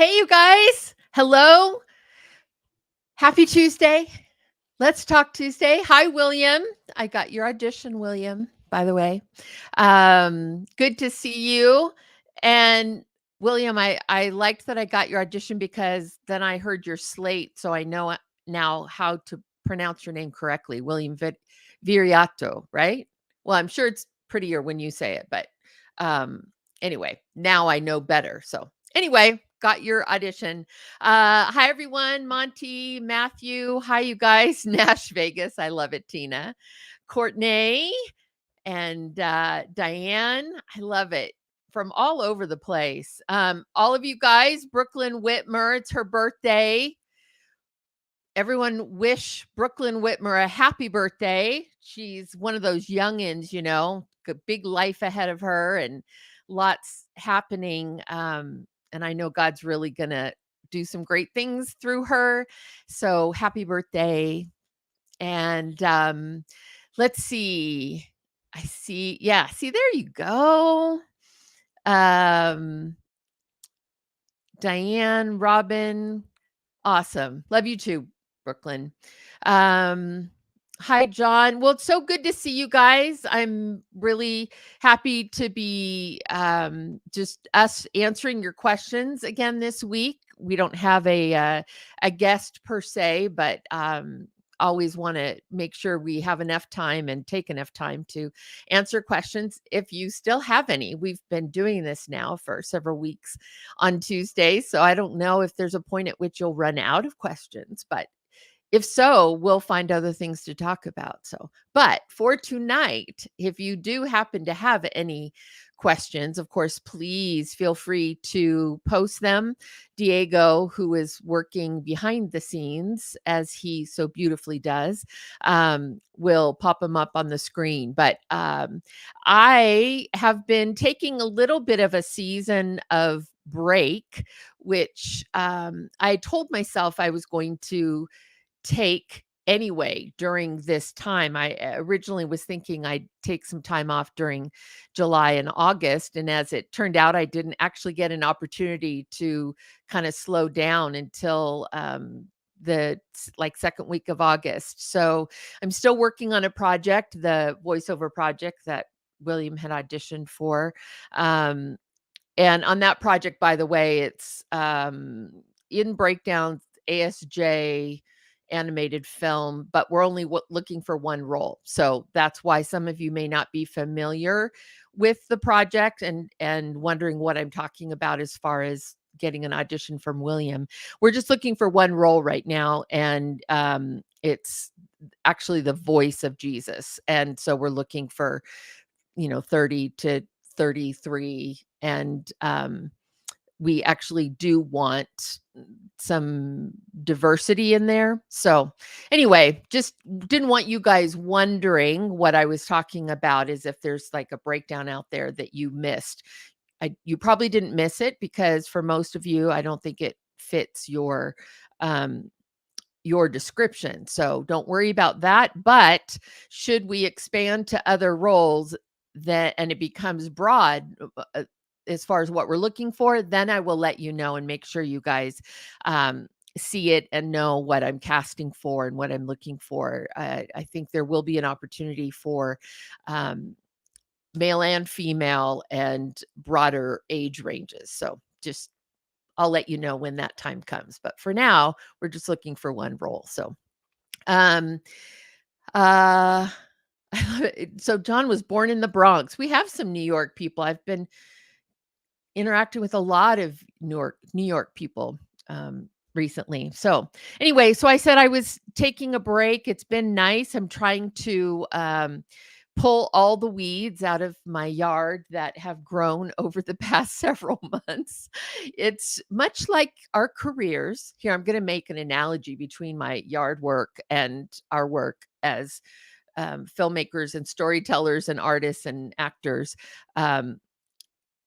Hey, you guys. Hello. Happy Tuesday. Let's talk Tuesday. Hi, William. I got your audition, William, by the way. Good to see you. And William, I liked that I got your audition because then I heard your slate. So I know now how to pronounce your name correctly. William Viriato, right? Well, I'm sure it's prettier when you say it, but um, anyway, now I know better. So anyway, got your audition. Hi, everyone. Monty, Matthew. Hi, you guys. Nash Vegas. I love it, Tina. Courtney and Diane. I love it. From all over the place. All of you guys, Brooklyn Whitmer, it's her birthday. Everyone wish Brooklyn Whitmer a happy birthday. She's one of those youngins, a big life ahead of her and lots happening. And I know God's really going to do some great things through her. So happy birthday. And let's see. There you go. Diane, Robin, awesome. Love you too, Brooklyn. Hi, John. Well, it's so good to see you guys. I'm really happy to be just us answering your questions again this week. We don't have a guest per se, but always want to make sure we have enough time and take enough time to answer questions if you still have any. We've been doing this now for several weeks on Tuesdays, so I don't know if there's a point at which you'll run out of questions, but if so, we'll find other things to talk about. But for tonight, if you do happen to have any questions, of course, please feel free to post them. Diego, who is working behind the scenes, as he so beautifully does, will pop them up on the screen. But I have been taking a little bit of a season of break, which I told myself I was going to take anyway during this time. I originally was thinking I'd take some time off during July and August. And as it turned out, I didn't actually get an opportunity to kind of slow down until the second week of August. So I'm still working on a project, the voiceover project that William had auditioned for. And on that project, by the way, it's in Breakdown ASJ animated film, but we're only looking for one role. So that's why some of you may not be familiar with the project and wondering what I'm talking about as far as getting an audition from William. We're just looking for one role right now, and it's actually the voice of Jesus. And so we're looking for 30 to 33, and we actually do want some diversity in there. So anyway, just didn't want you guys wondering what I was talking about, is if there's like a breakdown out there that you missed. You probably didn't miss it, because for most of you, I don't think it fits your description. So don't worry about that. But should we expand to other roles and it becomes broad, as far as what we're looking for, then I will let you know and make sure you guys see it and know what I'm casting for and what I'm looking for. I think there will be an opportunity for male and female and broader age ranges. So just I'll let you know when that time comes. But for now, we're just looking for one role. So uh so John was born in the Bronx. We have some New York people. I've been interacting with a lot of New York people recently. So anyway, so I said I was taking a break. It's been nice. I'm trying to pull all the weeds out of my yard that have grown over the past several months. It's much like our careers. Here, I'm going to make an analogy between my yard work and our work as filmmakers and storytellers and artists and actors.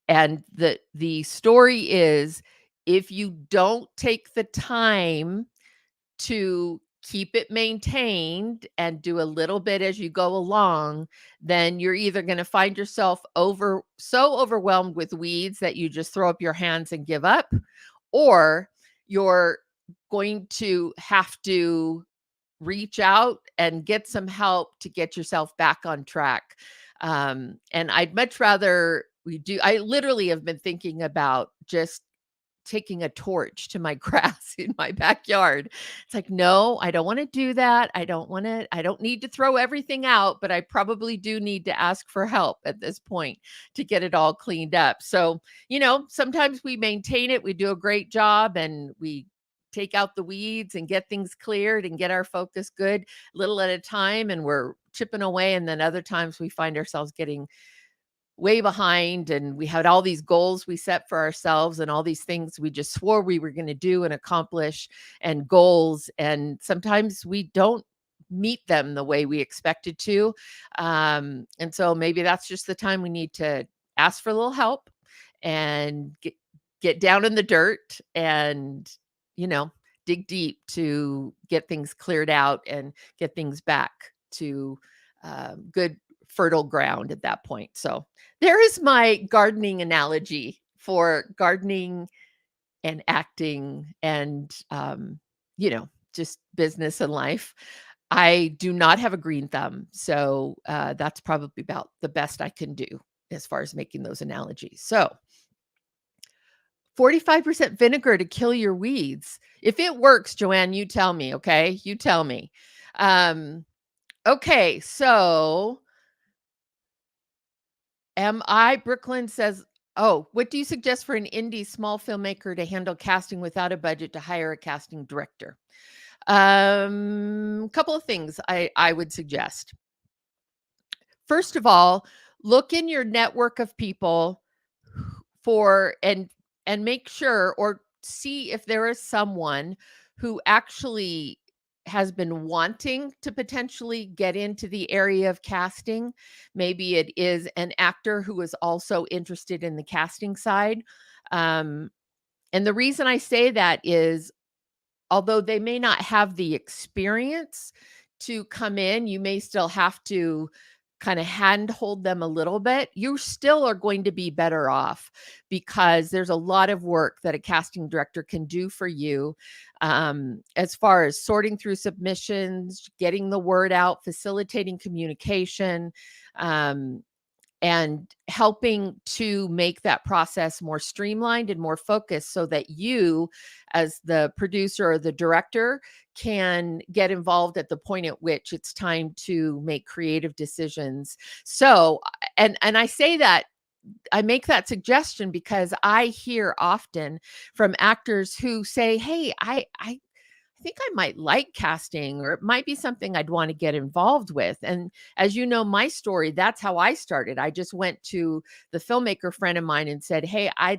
And the story is, if you don't take the time to keep it maintained and do a little bit as you go along, then you're either going to find yourself so overwhelmed with weeds that you just throw up your hands and give up, or you're going to have to reach out and get some help to get yourself back on track. And I'd much rather we do. I literally have been thinking about just taking a torch to my grass in my backyard. It's like, no, I don't want to do that. I don't need to throw everything out, but I probably do need to ask for help at this point to get it all cleaned up. So, sometimes we maintain it, we do a great job, and we take out the weeds and get things cleared and get our focus good little at a time, and we're chipping away. And then other times we find ourselves getting way behind, and we had all these goals we set for ourselves and all these things we just swore we were going to do and accomplish, and goals, and sometimes we don't meet them the way we expected to. And so maybe that's just the time we need to ask for a little help and get down in the dirt and dig deep to get things cleared out and get things back to good fertile ground at that point. So there is my gardening analogy for gardening and acting and, just business and life. I do not have a green thumb. So that's probably about the best I can do as far as making those analogies. So 45% vinegar to kill your weeds. If it works, Joanne, you tell me, okay? You tell me. Okay, so Brooklyn says, oh, what do you suggest for an indie small filmmaker to handle casting without a budget to hire a casting director? Couple of things I would suggest. First of all, look in your network of people for and make sure or see if there is someone who actually has been wanting to potentially get into the area of casting. Maybe it is an actor who is also interested in the casting side. And the reason I say that is, although they may not have the experience to come in, you may still have to kind of handhold them a little bit. You still are going to be better off because there's a lot of work that a casting director can do for you, as far as sorting through submissions, getting the word out, facilitating communication, and helping to make that process more streamlined and more focused so that you, as the producer or the director, can get involved at the point at which it's time to make creative decisions. So, and I say that, I make that suggestion because I hear often from actors who say, hey, I think I might like casting, or it might be something I'd want to get involved with. And as you know, my story, that's how I started. I just went to the filmmaker friend of mine and said, hey, I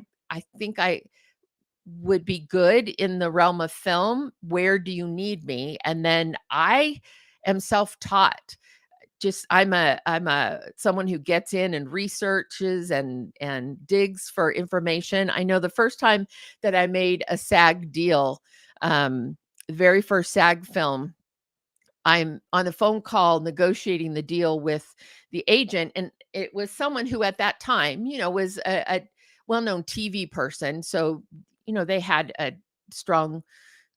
think I would be good in the realm of film. Where do you need me? And then I am self-taught. Just I'm a someone who gets in and researches and digs for information. I know the first time that I made a SAG deal, very first SAG film, I'm on the phone call negotiating the deal with the agent. And it was someone who at that time, was a well-known TV person. So, they had a strong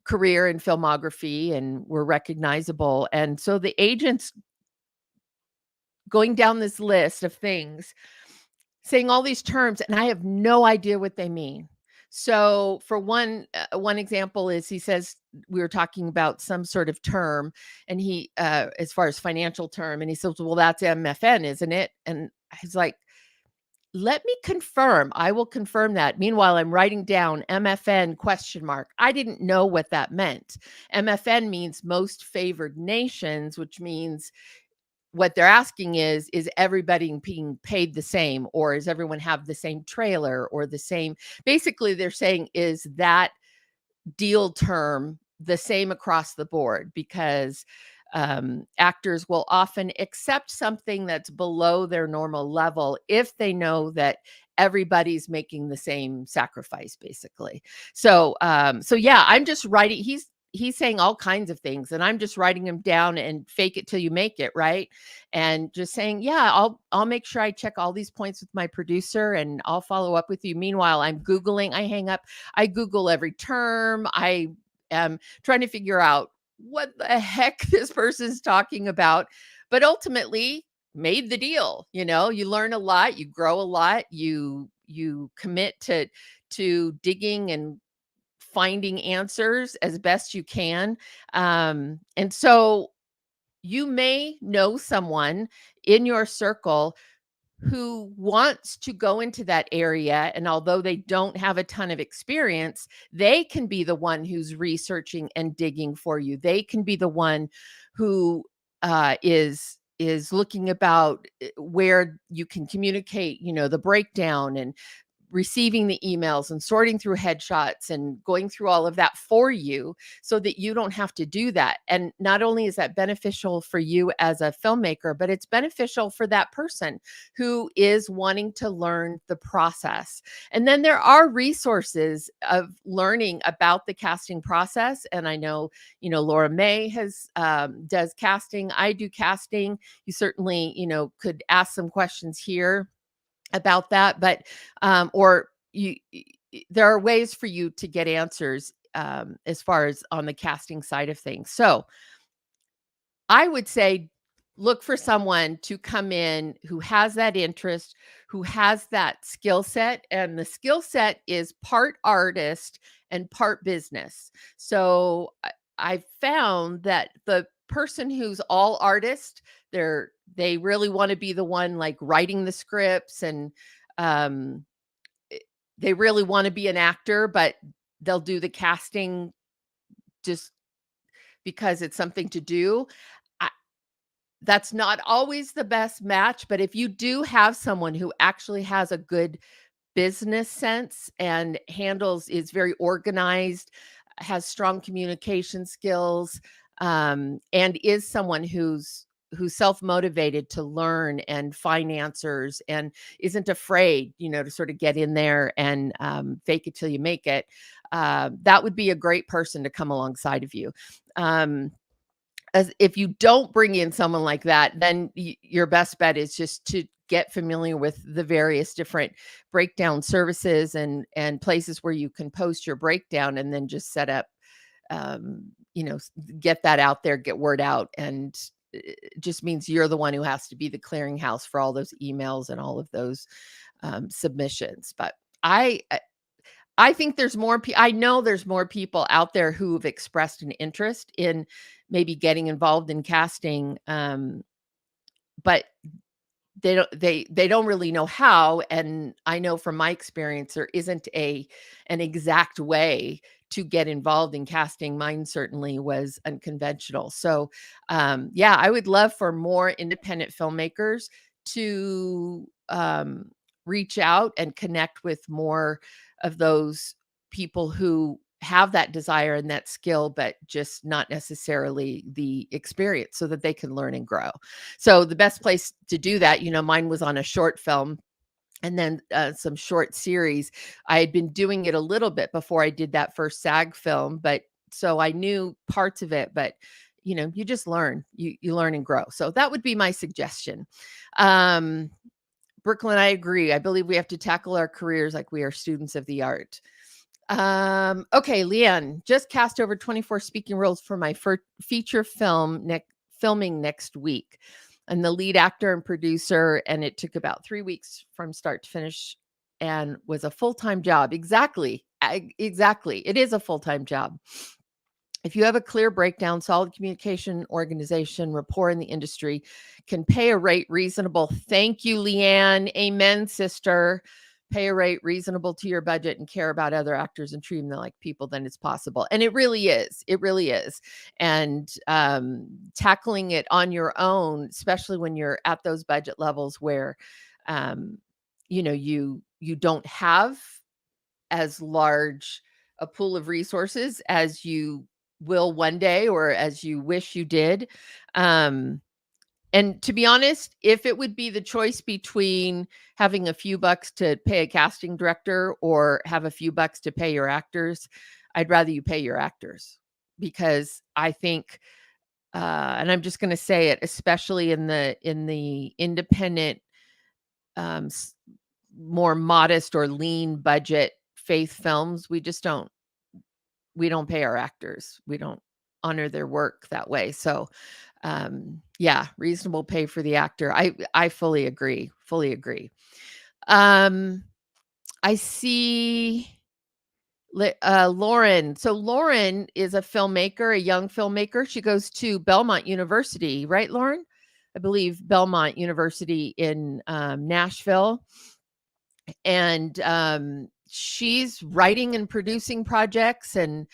career in filmography and were recognizable. And so the agent's going down this list of things, saying all these terms, and I have no idea what they mean. So for one example is, he says, we were talking about some sort of term, and he, as far as financial term, and he says, well, that's MFN, isn't it? And I was like, let me confirm. I will confirm that. Meanwhile, I'm writing down MFN ? I didn't know what that meant. MFN means most favored nations, which means what they're asking is everybody being paid the same, or does everyone have the same trailer or the same? Basically, they're saying, is that deal term the same across the board? Because actors will often accept something that's below their normal level if they know that everybody's making the same sacrifice, basically. So yeah, I'm just writing. he's saying all kinds of things, and I'm just writing them down and fake it till you make it, right? And just saying, yeah, I'll make sure I check all these points with my producer, and I'll follow up with you. Meanwhile, I'm Googling, I hang up, I Google every term. I am trying to figure out what the heck this person's talking about. But ultimately, made the deal. You learn a lot, you grow a lot, you commit to digging and finding answers as best you can. And so you may know someone in your circle who wants to go into that area. And although they don't have a ton of experience, they can be the one who's researching and digging for you. They can be the one who is looking about where you can communicate, the breakdown, and receiving the emails and sorting through headshots and going through all of that for you, so that you don't have to do that. And not only is that beneficial for you as a filmmaker, but it's beneficial for that person who is wanting to learn the process. And then there are resources of learning about the casting process. And I know, Laura May does casting. I do casting. You certainly, could ask some questions here about that, but or there are ways for you to get answers as far as on the casting side of things. So I would say look for someone to come in who has that interest, who has that skill set, and the skill set is part artist and part business. So I found that the person who's all artist, they really want to be the one like writing the scripts, and um they really want to be an actor, but they'll do the casting just because it's something to do. I, that's not always the best match, but if you do have someone who actually has a good business sense and is very organized, has strong communication skills, and is someone who's self-motivated to learn and find answers and isn't afraid, to sort of get in there and fake it till you make it, that would be a great person to come alongside of you. As if you don't bring in someone like that, then your best bet is just to get familiar with the various different breakdown services and places where you can post your breakdown, and then just set up, get that out there, get word out. And it just means you're the one who has to be the clearinghouse for all those emails and all of those submissions. But I think there's more. I know there's more people out there who've expressed an interest in maybe getting involved in casting, but they don't really know how. And I know from my experience, there isn't an exact way to get involved in casting. Mine certainly was unconventional. So, yeah, I would love for more independent filmmakers to reach out and connect with more of those people who have that desire and that skill, but just not necessarily the experience, so that they can learn and grow. So the best place to do that, mine was on a short film, and then some short series. I had been doing it a little bit before I did that first SAG film, but so I knew parts of it, but you just learn, you learn and grow. So that would be my suggestion. Brooklyn, I agree. I believe we have to tackle our careers like we are students of the art. Okay, Leanne, just cast over 24 speaking roles for my feature film filming next week. I'm the lead actor and producer, and it took about 3 weeks from start to finish and was a full-time job. Exactly. Exactly. It is a full-time job. If you have a clear breakdown, solid communication, organization, rapport in the industry, can pay a rate reasonable. Thank you, Leanne. Amen, sister. Pay a rate reasonable to your budget and care about other actors and treat them like people, then it's possible. And it really is. It really is. And tackling it on your own, especially when you're at those budget levels where, you don't have as large a pool of resources as you will one day, or as you wish you did. And to be honest, if it would be the choice between having a few bucks to pay a casting director or have a few bucks to pay your actors, I'd rather you pay your actors. because I think, and I'm just going to say it, especially in the independent, s- more modest or lean budget faith films, we don't pay our actors. We don't honor their work that way. So, yeah, reasonable pay for the actor. I fully agree. Fully agree. Um, I see Lauren. So Lauren is a filmmaker, a young filmmaker. She goes to Belmont University, right, Lauren? I believe Belmont University in Nashville. And she's writing and producing projects. And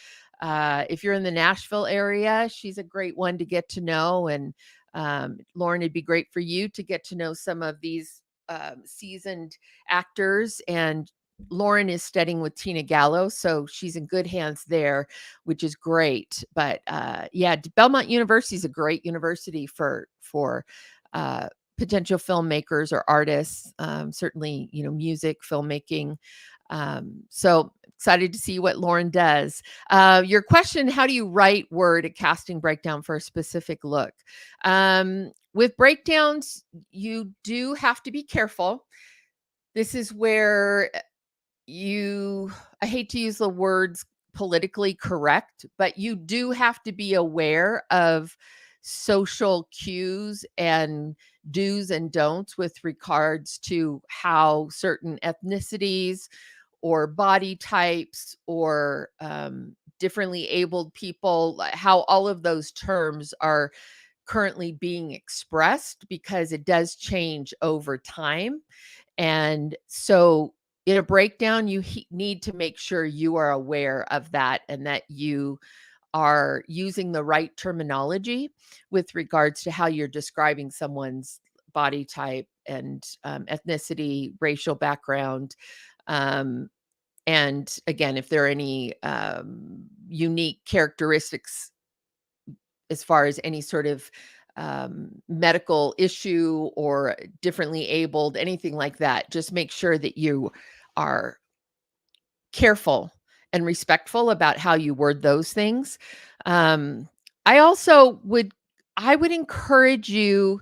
if you're in the Nashville area, she's a great one to get to know. And Lauren, it'd be great for you to get to know some of these seasoned actors. And Lauren is studying with Tina Gallo, so she's in good hands there, which is great. But yeah, Belmont University is a great university for uh, potential filmmakers or artists, certainly, music, filmmaking. So excited to see what Lauren does. Your question, how do you write word at casting breakdown for a specific look? With breakdowns, you do have to be careful. This is where I hate to use the words politically correct, but you do have to be aware of social cues and do's and don'ts with regards to how certain ethnicities or body types or differently abled people, how all of those terms are currently being expressed, because it does change over time. And so in a breakdown, you need to make sure you are aware of that and that you are using the right terminology with regards to how you're describing someone's body type and ethnicity, racial background. Um, and again, if there are any unique characteristics as far as any sort of medical issue or differently abled, anything like that, just make sure that you are careful and respectful about how you word those things. Um, I also would encourage you.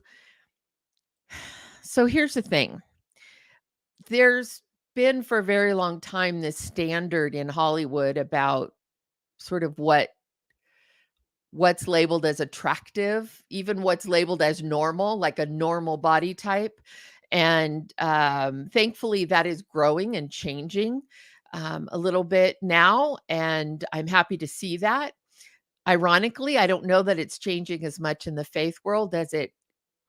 So here's the thing. There's been for a very long time this standard in Hollywood about sort of what's labeled as attractive, even what's labeled as normal, like a normal body type. And thankfully, that is growing and changing a little bit now. And I'm happy to see that. Ironically, I don't know that it's changing as much in the faith world as it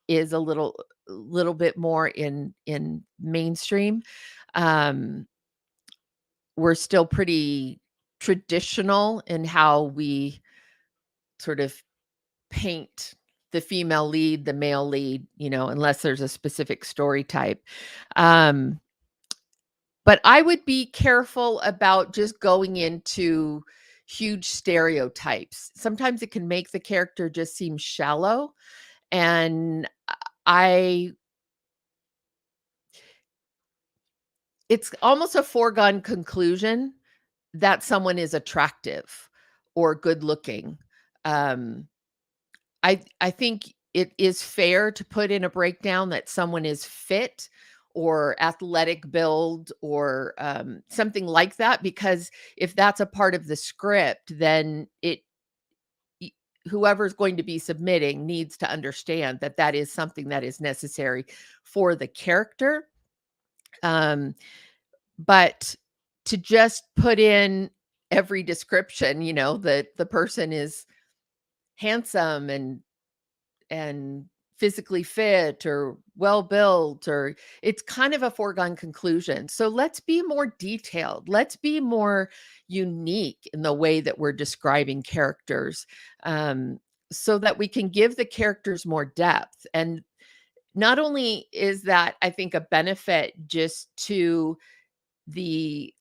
is a little bit more in mainstream. Um, we're still pretty traditional in how we sort of paint the female lead, the male lead, unless there's a specific story type. Um, but I would be careful about just going into huge stereotypes. Sometimes it can make the character just seem shallow. And I, it's almost a foregone conclusion that someone is attractive or good looking. Um, I think it is fair to put in a breakdown that someone is fit or athletic build or something like that, because if that's a part of the script, then y- whoever's going to be submitting needs to understand that that is something that is necessary for the character. Um, but to just put in every description, that the person is handsome and physically fit or well built, or it's kind of a foregone conclusion. So let's be more detailed. Let's be more unique in the way that we're describing characters, um, so that we can give the characters more depth. And not only is that, I think, a benefit just to the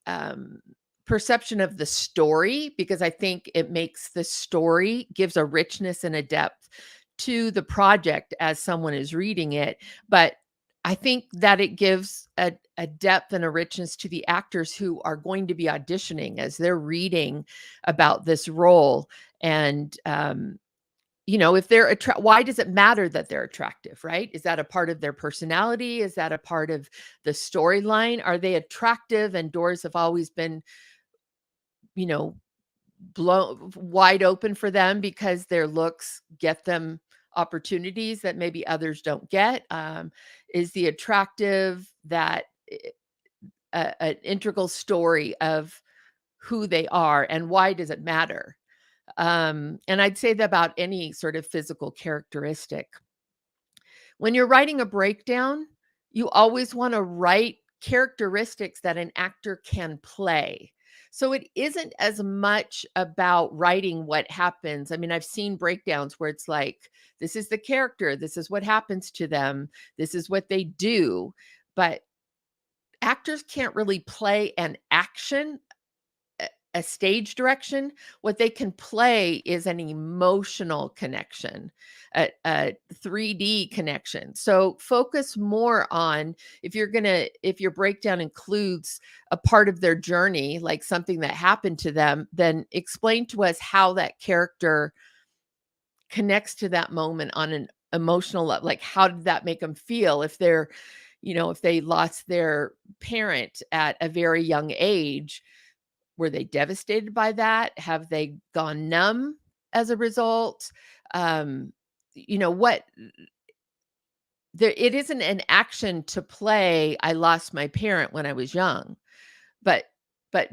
perception of the story, because I think it makes the story, gives a richness and a depth to the project as someone is reading it. But I think that it gives a depth and a richness to the actors who are going to be auditioning as they're reading about this role. And, if they're why does it matter that they're attractive, right? Is that a part of their personality? Is that a part of the storyline? Are they attractive and doors have always been, you know, blown wide open for them because their looks get them opportunities that maybe others don't get? Is the attractive that an integral story of who they are and why does it matter? And I'd say that about any sort of physical characteristic. When you're writing a breakdown, you always want to write characteristics that an actor can play. So it isn't as much about writing what happens. I mean, I've seen breakdowns where it's like, this is the character, this is what happens to them, this is what they do. But actors can't really play an action, a stage direction. What they can play is an emotional connection, a 3D connection. So focus more on, if your breakdown includes a part of their journey, like something that happened to them, then explain to us how that character connects to that moment on an emotional level. Like, how did that make them feel if they're, if they lost their parent at a very young age? Were they devastated by that? Have they gone numb as a result? Um, what there it isn't an action to play, I lost my parent when I was young, but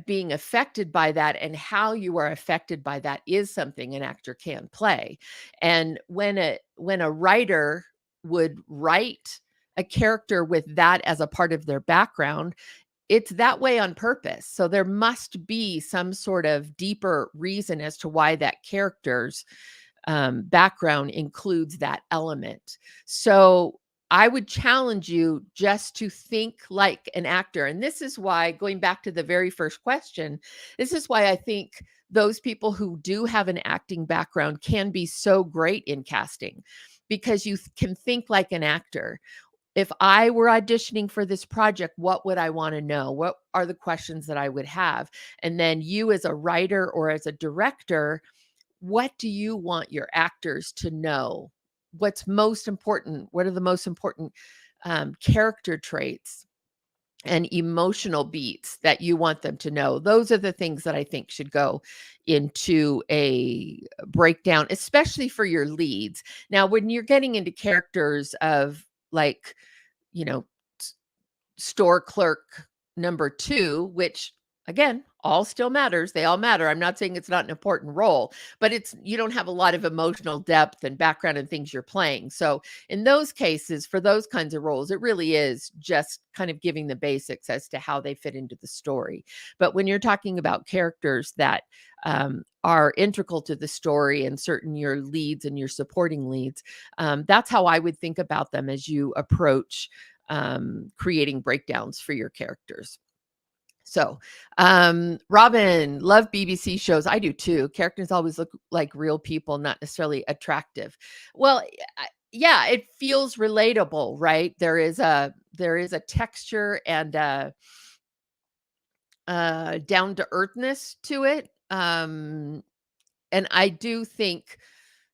being affected by that and how you are affected by that is something an actor can play. And when a writer would write a character with that as a part of their background, it's that way on purpose. So there must be some sort of deeper reason as to why that character's background includes that element. So I would challenge you just to think like an actor. And this is why, going back to the very first question, this is why I think those people who do have an acting background can be so great in casting, because you can think like an actor. If I were auditioning for this project, what would I want to know? What are the questions that I would have? And then you, as a writer or as a director, what do you want your actors to know? What's most important? What are the most important character traits and emotional beats that you want them to know? Those are the things that I think should go into a breakdown, especially for your leads. Now, when you're getting into characters of, like, you know, store clerk number 2, which again, all still matters. They all matter. I'm not saying it's not an important role, but you don't have a lot of emotional depth and background and things you're playing. So in those cases, for those kinds of roles, it really is just kind of giving the basics as to how they fit into the story. But when you're talking about characters that are integral to the story, and certain your leads and your supporting leads, that's how I would think about them as you approach creating breakdowns for your characters. So, Robin, love BBC shows. I do too. Characters always look like real people, not necessarily attractive. Well, yeah, it feels relatable, right? There is a texture and down to earthness to it. And I do think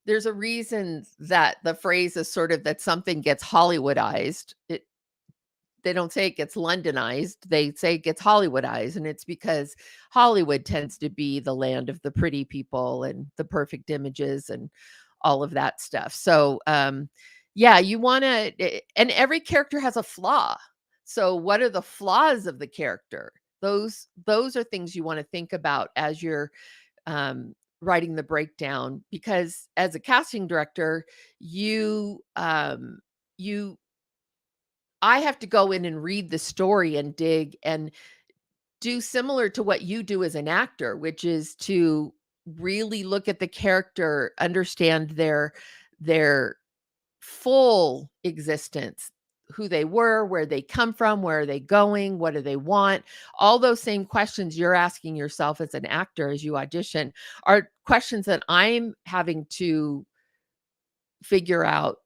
there's a reason that the phrase is sort of that something gets Hollywoodized. They don't say it gets Londonized, they say it gets Hollywoodized, and it's because Hollywood tends to be the land of the pretty people and the perfect images and all of that stuff. So, yeah, you wanna and every character has a flaw. So what are the flaws of the character? Those are things you wanna think about as you're, writing the breakdown, because as a casting director, you I have to go in and read the story and dig and do similar to what you do as an actor, which is to really look at the character, understand their full existence, who they were, where they come from, where are they going, what do they want? All those same questions you're asking yourself as an actor as you audition are questions that I'm having to figure out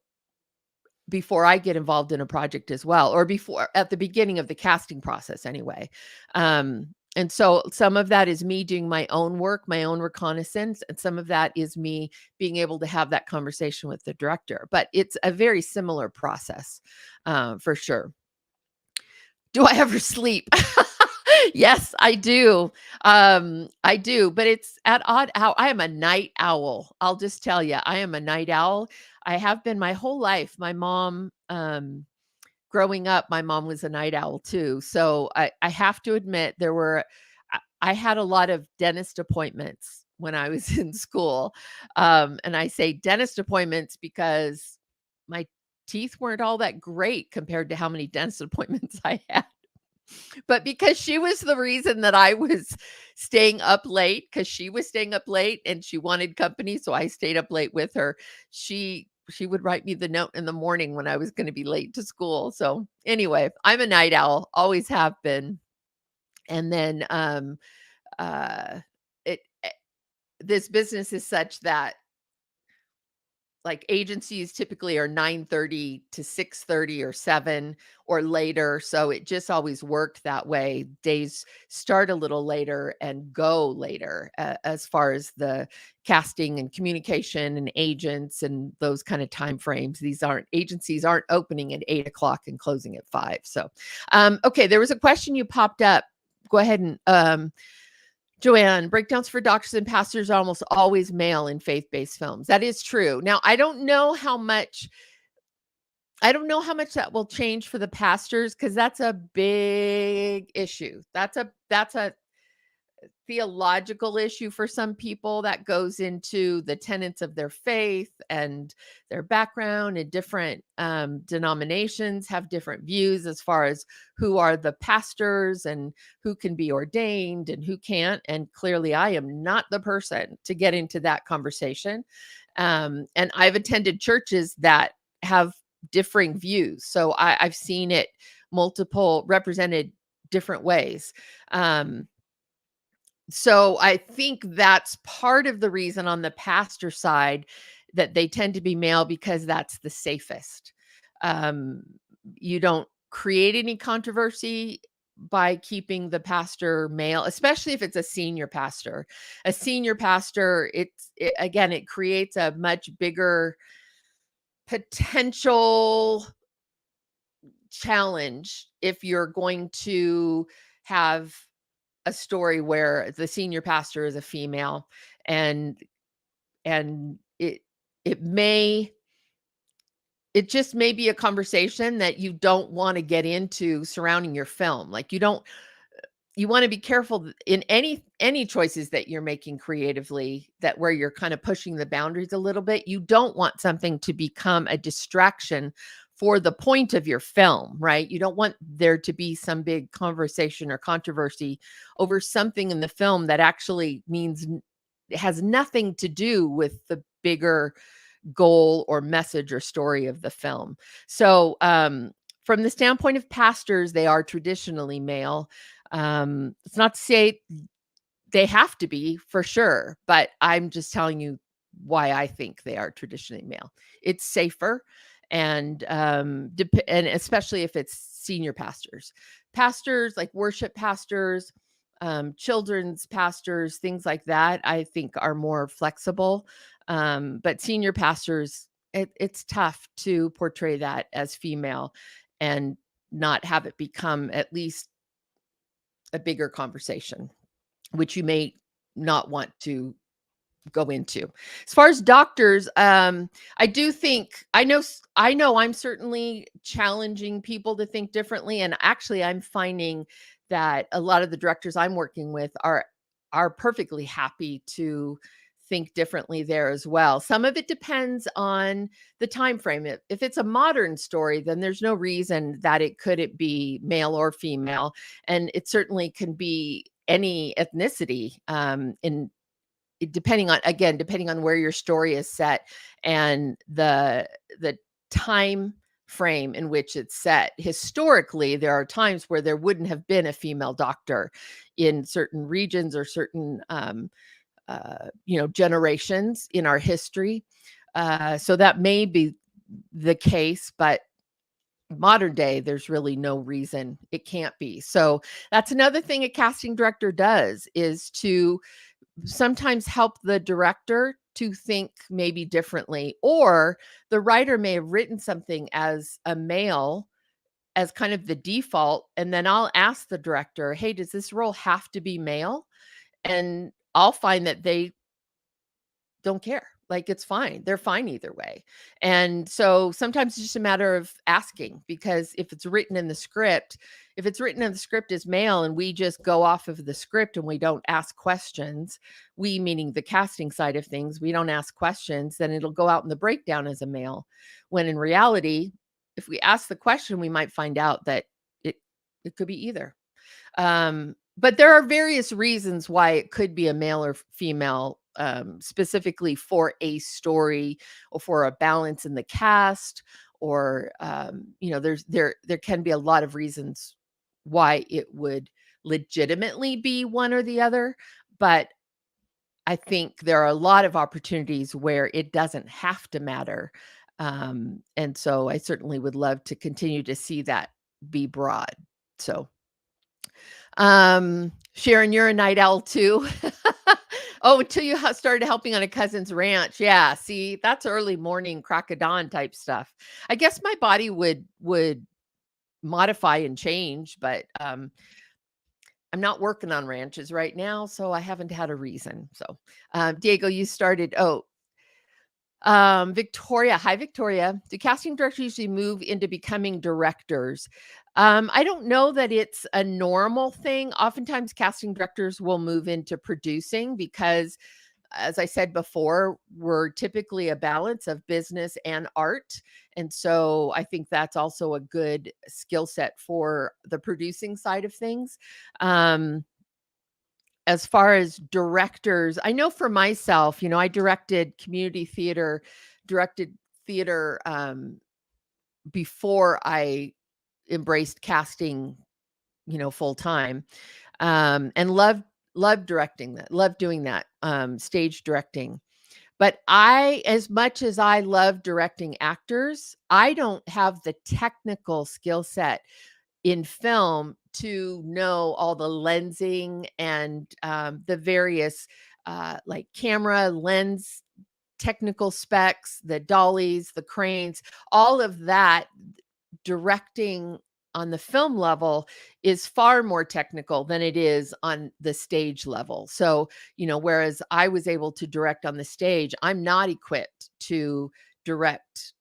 before I get involved in a project as well, or before at the beginning of the casting process anyway. And so some of that is me doing my own work, my own reconnaissance, and some of that is me being able to have that conversation with the director. But it's a very similar process, for sure. Do I ever sleep? Yes, I do. I do, but it's at odd hour. I am a night owl. I'll just tell you, I am a night owl. I have been my whole life. My mom, growing up, my mom was a night owl too. So I have to admit I had a lot of dentist appointments when I was in school. And I say dentist appointments because my teeth weren't all that great compared to how many dentist appointments I had. But because she was the reason that I was staying up late, because she was staying up late and she wanted company, so I stayed up late with her. She would write me the note in the morning when I was gonna be late to school. So, anyway, I'm a night owl, always have been. And then, uh, it this business is such that like agencies typically are 9:30 to 6:30 or 7 or later, so it just always worked that way. Days start a little later and go later, as far as the casting and communication and agents and those kind of time frames. These aren't agencies aren't opening at 8 o'clock and closing at 5. So, okay, there was a question you popped up. Go ahead and Joanne, breakdowns for doctors and pastors are almost always male in faith-based films. That is true. Now, I don't know how much that will change for the pastors, because that's a big issue. That's a theological issue for some people that goes into the tenets of their faith and their background, and different denominations have different views as far as who are the pastors and who can be ordained and who can't. And clearly I am not the person to get into that conversation. And I've attended churches that have differing views, so I've seen it multiple represented different ways. So I think that's part of the reason on the pastor side that they tend to be male, because that's the safest. Um, you don't create any controversy by keeping the pastor male, especially if it's a senior pastor. A senior pastor, again, it creates a much bigger potential challenge if you're going to have a story where the senior pastor is a female, and and it just may be a conversation that you don't want to get into surrounding your film. Like, you want to be careful in any choices that you're making creatively, that where you're kind of pushing the boundaries a little bit. You don't want something to become a distraction for the point of your film, right? You don't want there to be some big conversation or controversy over something in the film that actually has nothing to do with the bigger goal or message or story of the film. So, from the standpoint of pastors, they are traditionally male. It's not to say they have to be, for sure, but I'm just telling you why I think they are traditionally male. It's safer, and and especially if it's senior pastors. Pastors like worship pastors, children's pastors, things like that, I think are more flexible. But senior pastors, it's tough to portray that as female and not have it become at least a bigger conversation, which you may not want to go into. As far as doctors, I do think I know I'm certainly challenging people to think differently, and actually I'm finding that a lot of the directors I'm working with are perfectly happy to think differently there as well. Some of it depends on the time frame. If it's a modern story, then there's no reason that it couldn't be male or female, and it certainly can be any ethnicity, in depending on where your story is set and the time frame in which it's set. Historically, there are times where there wouldn't have been a female doctor in certain regions or certain generations in our history. So that may be the case, but modern day, there's really no reason it can't be. So that's another thing a casting director does, is to sometimes help the director to think maybe differently, or the writer may have written something as a male as kind of the default, and then I'll ask the director, hey, does this role have to be male? And I'll find that they don't care. Like, it's fine. They're fine either way. And so sometimes it's just a matter of asking, because if it's written in the script, if it's written in the script as male and we just go off of the script and we don't ask questions, we meaning the casting side of things, we don't ask questions, then it'll go out in the breakdown as a male. When in reality, if we ask the question, we might find out that it could be either. But there are various reasons why it could be a male or female, specifically for a story or for a balance in the cast, or there can be a lot of reasons why it would legitimately be one or the other. But I think there are a lot of opportunities where it doesn't have to matter. And so I certainly would love to continue to see that be broad. So Sharon, you're a night owl too. Oh, until you started helping on a cousin's ranch. Yeah, see, that's early morning crack of dawn type stuff. I guess my body would modify and change, but I'm not working on ranches right now, so I haven't had a reason. So, Diego, you started. Victoria. Hi, Victoria. Do casting directors usually move into becoming directors? I don't know that it's a normal thing. Oftentimes, casting directors will move into producing because, as I said before, we're typically a balance of business and art. And so I think that's also a good skill set for the producing side of things. As far as directors, I know for myself, I directed community theater, directed theater before I embraced casting, full time, and loved directing that, loved doing that, stage directing. But as much as I love directing actors, I don't have the technical skill set in film to know all the lensing and the various like camera lens technical specs, the dollies, the cranes, all of that. Directing on the film level is far more technical than it is on the stage level. So, whereas I was able to direct on the stage, I'm not equipped to direct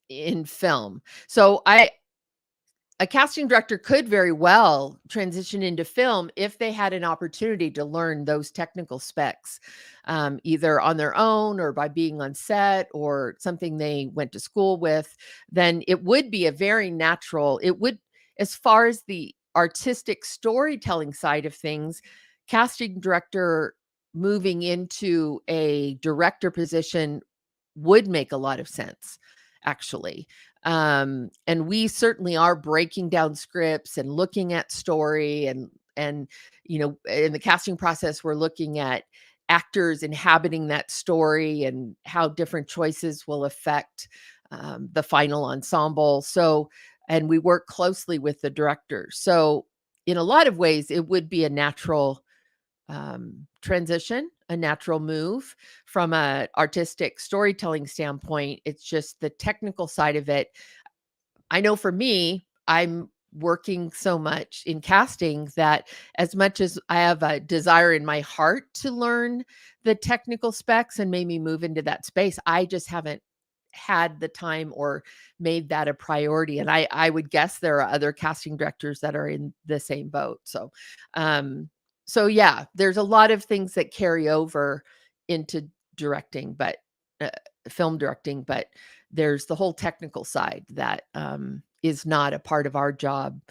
in film. So a casting director could very well transition into film if they had an opportunity to learn those technical specs, either on their own or by being on set or something they went to school with. Then it would be a very natural, as far as the artistic storytelling side of things, casting director moving into a director position would make a lot of sense, actually. And we certainly are breaking down scripts and looking at story, and in the casting process, we're looking at actors inhabiting that story and how different choices will affect the final ensemble. So, and we work closely with the director. So in a lot of ways, it would be a natural transition, a natural move from a artistic storytelling standpoint. It's just the technical side of it. I know for me, I'm working so much in casting that as much as I have a desire in my heart to learn the technical specs and maybe move into that space, I just haven't had the time or made that a priority. And I would guess there are other casting directors that are in the same boat. So yeah, there's a lot of things that carry over into directing, but film directing, but there's the whole technical side that is not a part of our job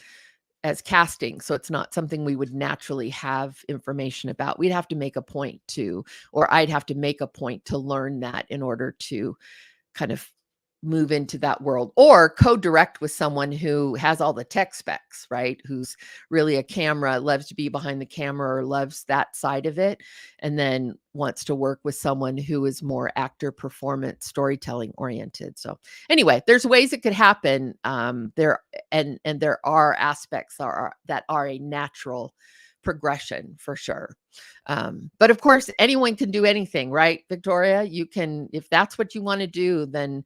as casting. So it's not something we would naturally have information about. We'd have to make a point to, or I'd have to make a point to learn that in order to kind of move into that world, or co-direct with someone who has all the tech specs, right? Who's really a camera, loves to be behind the camera or loves that side of it, and then wants to work with someone who is more actor performance storytelling oriented. So anyway, there's ways it could happen. There are aspects that are a natural progression for sure. But of course, anyone can do anything, right, Victoria? You can, if that's what you want to do, then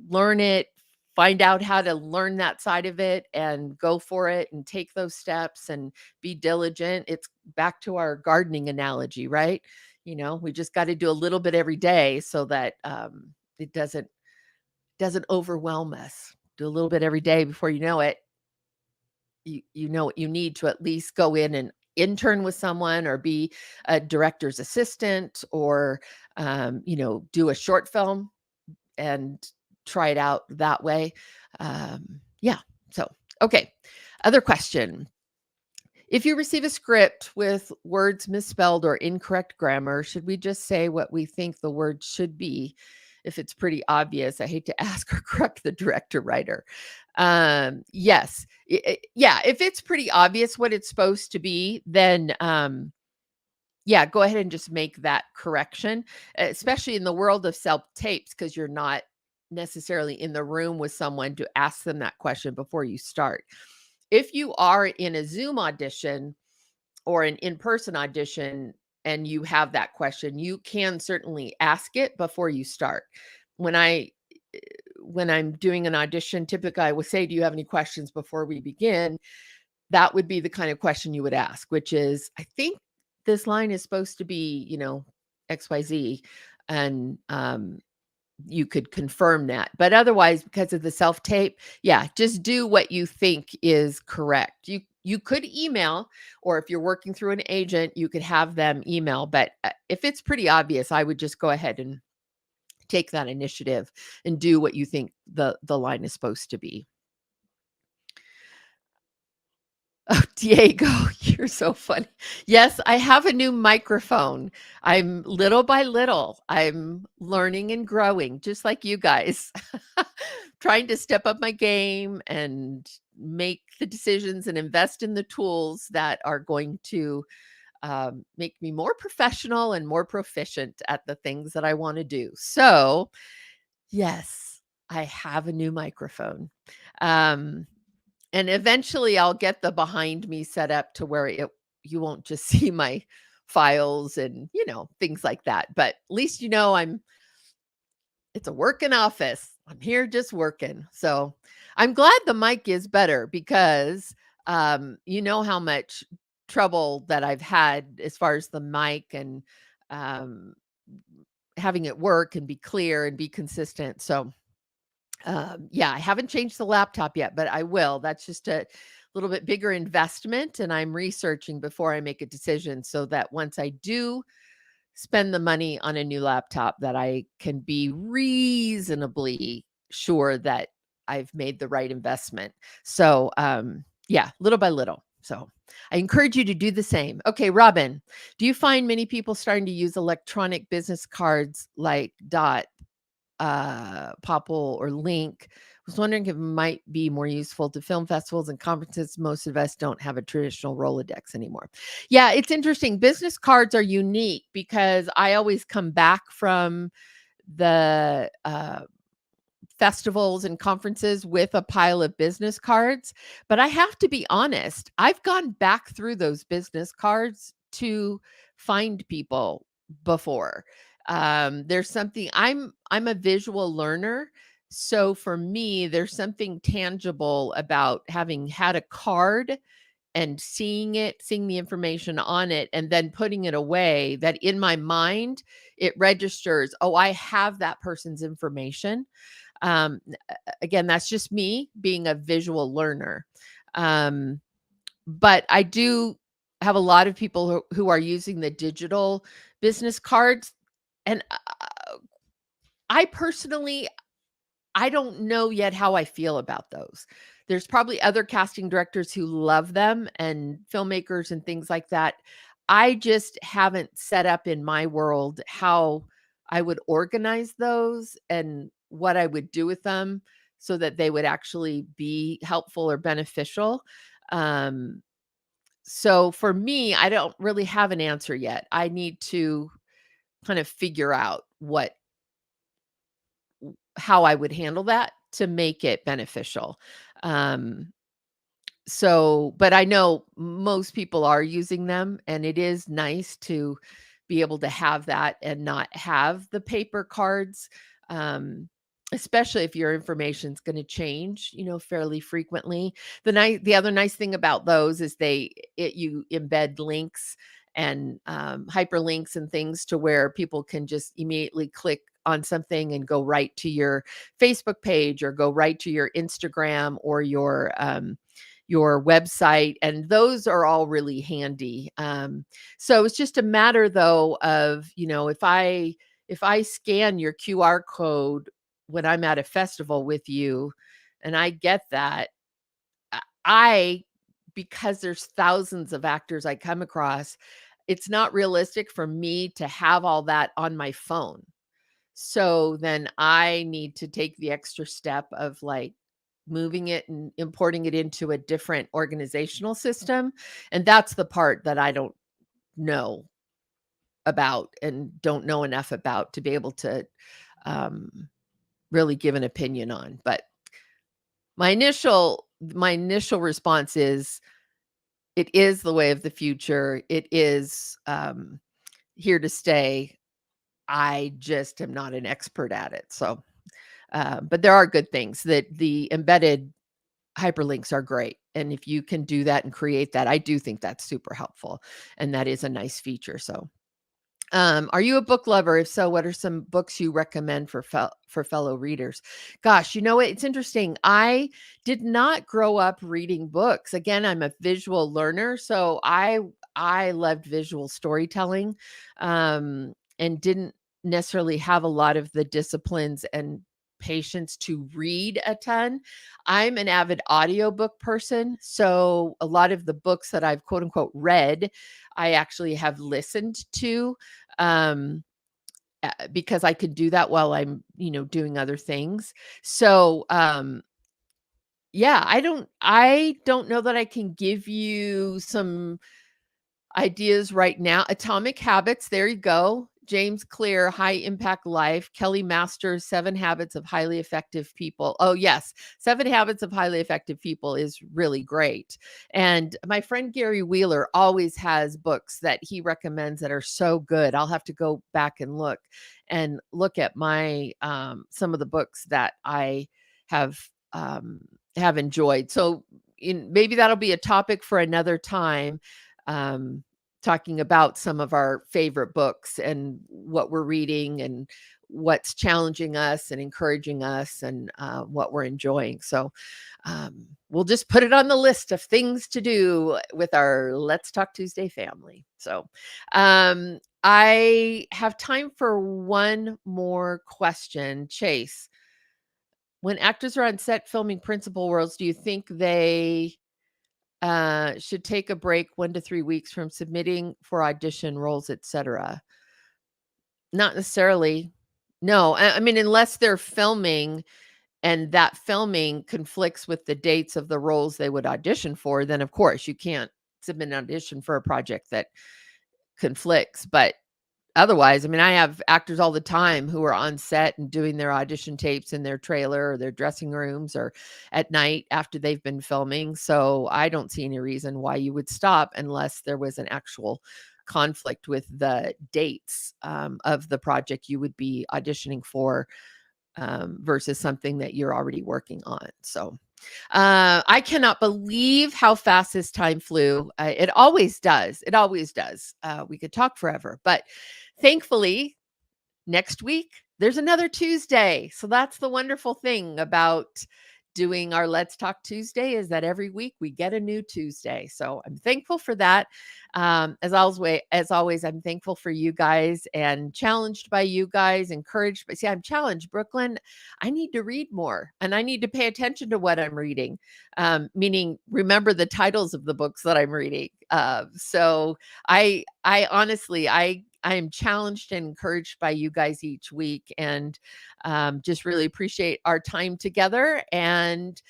learn it, find out how to learn that side of it and go for it and take those steps and be diligent. It's back to our gardening analogy, right? We just got to do a little bit every day so that it doesn't overwhelm us. Do a little bit every day before you know it. You know what you need to at least go in and intern with someone or be a director's assistant or do a short film and try it out that way. Yeah. So, okay. Other question. If you receive a script with words misspelled or incorrect grammar, should we just say what we think the word should be if it's pretty obvious? I hate to ask or correct the director writer. Yes. Yeah. If it's pretty obvious what it's supposed to be, then yeah, go ahead and just make that correction, especially in the world of self-tapes, because you're not necessarily in the room with someone to ask them that question before you start. If you are in a Zoom audition or an in-person audition and you have that question, you can certainly ask it before you start. When I'm doing an audition, typically I would say, "Do you have any questions before we begin?" That would be the kind of question you would ask, which is, "I think this line is supposed to be, XYZ." And you could confirm that. But otherwise, because of the self-tape, yeah, just do what you think is correct. You could email, or if you're working through an agent, you could have them email. But if it's pretty obvious, I would just go ahead and take that initiative and do what you think the line is supposed to be. Oh, Diego, you're so funny. Yes, I have a new microphone. I'm little by little, I'm learning and growing just like you guys. Trying to step up my game and make the decisions and invest in the tools that are going to make me more professional and more proficient at the things that I want to do. So, yes, I have a new microphone. Um, and eventually I'll get the behind me set up to where you won't just see my files and, things like that. But at least it's a working office. I'm here just working. So I'm glad the mic is better because you know how much trouble that I've had as far as the mic and um having it work and be clear and be consistent. So yeah, I haven't changed the laptop yet, but I will. That's just a little bit bigger investment, and I'm researching before I make a decision so that once I do spend the money on a new laptop, that I can be reasonably sure that I've made the right investment. So, yeah, little by little. So, I encourage you to do the same. Okay, Robin, do you find many people starting to use electronic business cards like Dot, Popple, or Link? Was wondering if it might be more useful to film festivals and conferences. Most of us don't have a traditional Rolodex anymore. Yeah, it's interesting. Business cards are unique because I always come back from the festivals and conferences with a pile of business cards. But I have to be honest, I've gone back through those business cards to find people before. There's something, I'm a visual learner. So for me, there's something tangible about having had a card and seeing it, seeing the information on it, and then putting it away, that in my mind, it registers, oh, I have that person's information. Again, that's just me being a visual learner. But I do have a lot of people who are using the digital business cards. And I personally, I don't know yet how I feel about those. There's probably other casting directors who love them and filmmakers and things like that. I just haven't set up in my world how I would organize those and what I would do with them so that they would actually be helpful or beneficial. Um, so for me, I don't really have an answer yet. I need to kind of figure out how I would handle that to make it beneficial. Um, but I know most people are using them, and it is nice to be able to have that and not have the paper cards, um, especially if your information's gonna change, fairly frequently. The other nice thing about those is you embed links and, hyperlinks and things to where people can just immediately click on something and go right to your Facebook page or go right to your Instagram or your website, and those are all really handy. So it's just a matter though of, if I scan your QR code when I'm at a festival with you and I get that, I because there's thousands of actors I come across, it's not realistic for me to have all that on my phone. So then I need to take the extra step of like moving it and importing it into a different organizational system. And that's the part that I don't know about and don't know enough about to be able to um, really give an opinion on. But my initial response is it is the way of the future. It is here to stay. I just am not an expert at it. So but there are good things that the embedded hyperlinks are great. And if you can do that and create that, I do think that's super helpful. And that is a nice feature. So, are you a book lover? If so, what are some books you recommend for fellow readers? Gosh, you know what? It's interesting. I did not grow up reading books. Again, I'm a visual learner, so I loved visual storytelling, and didn't necessarily have a lot of the disciplines and patience to read a ton. I'm an avid audiobook person, so a lot of the books that I've quote unquote read, I actually have listened to, um, because I could do that while I'm, doing other things. So, yeah, I don't know that I can give you some ideas right now. Atomic Habits, there you go. James Clear, High Impact Life. Kelly Masters, 7 Habits of Highly Effective People. Oh, yes. 7 Habits of Highly Effective People is really great. And my friend Gary Wheeler always has books that he recommends that are so good. I'll have to go back and look at my some of the books that I have have enjoyed. So maybe that'll be a topic for another time. Um, Talking about some of our favorite books and what we're reading and what's challenging us and encouraging us and what we're enjoying. So we'll just put it on the list of things to do with our Let's Talk Tuesday family. So I have time for one more question. Chase, when actors are on set filming principal roles, do you think they should take a break 1 to 3 weeks from submitting for audition roles, etcetera? Not necessarily. No, I mean, unless they're filming and that filming conflicts with the dates of the roles they would audition for, then of course you can't submit an audition for a project that conflicts. But otherwise, I mean, I have actors all the time who are on set and doing their audition tapes in their trailer or their dressing rooms or at night after they've been filming. So I don't see any reason why you would stop unless there was an actual conflict with the dates of the project you would be auditioning for, versus something that you're already working on. So I cannot believe how fast this time flew. It always does. It always does. We could talk forever, but thankfully, next week there's another Tuesday. So that's the wonderful thing about doing our Let's Talk Tuesday is that every week we get a new Tuesday. So I'm thankful for that. As always, I'm thankful for you guys and challenged by you guys, encouraged. But see, I'm challenged, Brooklyn. I need to read more and I need to pay attention to what I'm reading, meaning remember the titles of the books that I'm reading. So I honestly, am challenged and encouraged by you guys each week, and just really appreciate our time together. And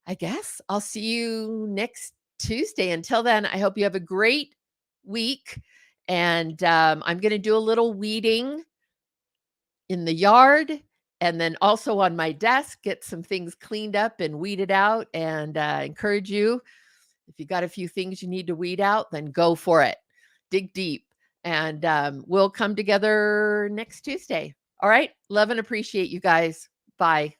I guess I'll see you next Tuesday. Until then, I hope you have a great week. And I'm going to do a little weeding in the yard, and then also on my desk, get some things cleaned up and weeded out. And encourage you, if you got a few things you need to weed out, then go for it. Dig deep. And we'll come together next Tuesday. All right. Love and appreciate you guys. Bye.